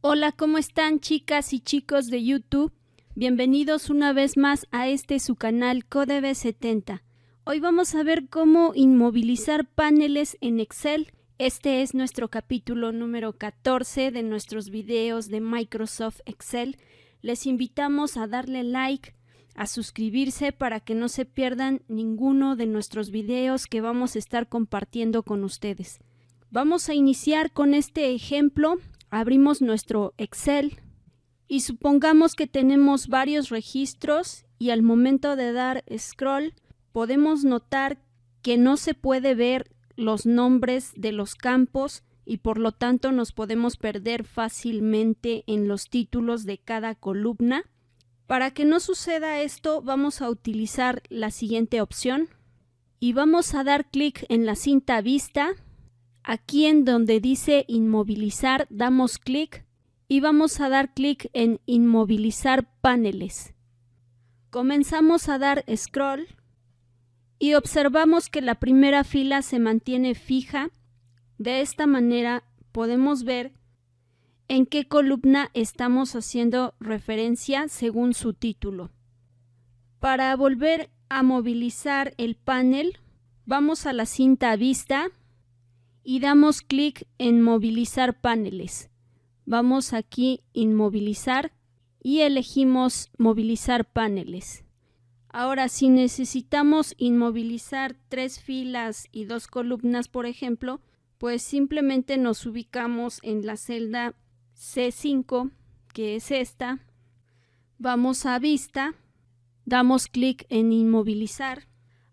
Hola, ¿cómo están chicas y chicos de YouTube? Bienvenidos una vez más a su canal CodeB70. Hoy vamos a ver cómo inmovilizar paneles en Excel. Este es nuestro capítulo número 14 de nuestros videos de Microsoft Excel. Les invitamos a darle like, a suscribirse para que no se pierdan ninguno de nuestros videos que vamos a estar compartiendo con ustedes. Vamos a iniciar con este ejemplo. Abrimos nuestro Excel y supongamos que tenemos varios registros y al momento de dar scroll podemos notar que no se puede ver los nombres de los campos y por lo tanto nos podemos perder fácilmente en los títulos de cada columna. Para que no suceda esto, vamos a utilizar la siguiente opción y vamos a dar clic en la cinta vista. Aquí en donde dice inmovilizar, damos clic y vamos a dar clic en inmovilizar paneles. Comenzamos a dar scroll y observamos que la primera fila se mantiene fija. De esta manera podemos ver en qué columna estamos haciendo referencia según su título. Para volver a movilizar el panel, vamos a la cinta vista y damos clic en movilizar paneles. Vamos aquí inmovilizar y elegimos movilizar paneles. Ahora, si necesitamos inmovilizar 3 filas y 2 columnas, por ejemplo, pues simplemente nos ubicamos en la celda C5, que es esta. Vamos a vista, damos clic en inmovilizar.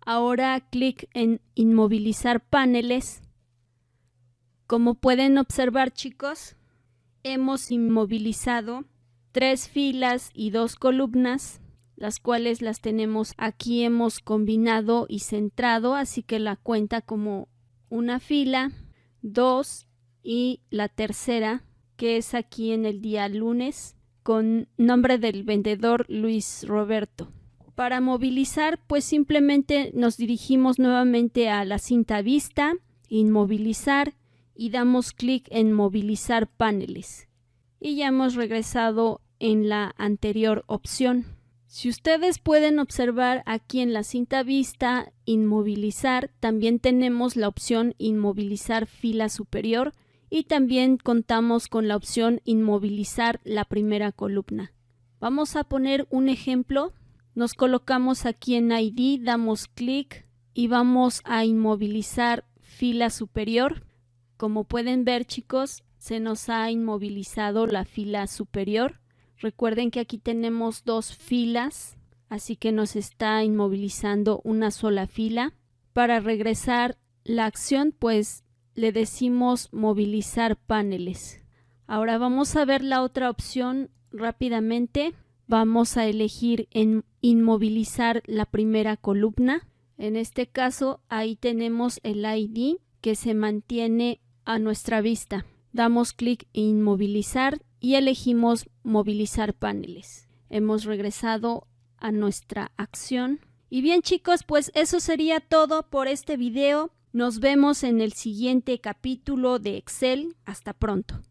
Ahora clic en inmovilizar paneles. Como pueden observar, chicos, hemos inmovilizado 3 filas y 2 columnas, las cuales las tenemos aquí, hemos combinado y centrado, así que la cuenta como una fila, 2 y la tercera, que es aquí en el día lunes, con nombre del vendedor Luis Roberto. Para movilizar, pues simplemente nos dirigimos nuevamente a la cinta vista, inmovilizar, y damos clic en movilizar paneles y ya hemos regresado en la anterior opción. Si ustedes pueden observar aquí en la cinta vista inmovilizar, también tenemos la opción inmovilizar fila superior y también contamos con la opción inmovilizar la primera columna. Vamos a poner un ejemplo. Nos colocamos aquí en ID, damos clic y vamos a inmovilizar fila superior. Como pueden ver, chicos, se nos ha inmovilizado la fila superior. Recuerden que aquí tenemos 2 filas, así que nos está inmovilizando una sola fila. Para regresar la acción, pues le decimos movilizar paneles. Ahora vamos a ver la otra opción rápidamente. Vamos a elegir en inmovilizar la primera columna. En este caso, ahí tenemos el ID que se mantiene a nuestra vista. Damos clic en inmovilizar y elegimos movilizar paneles. Hemos regresado a nuestra acción. Y bien, chicos, pues eso sería todo por este video. Nos vemos en el siguiente capítulo de Excel. Hasta pronto.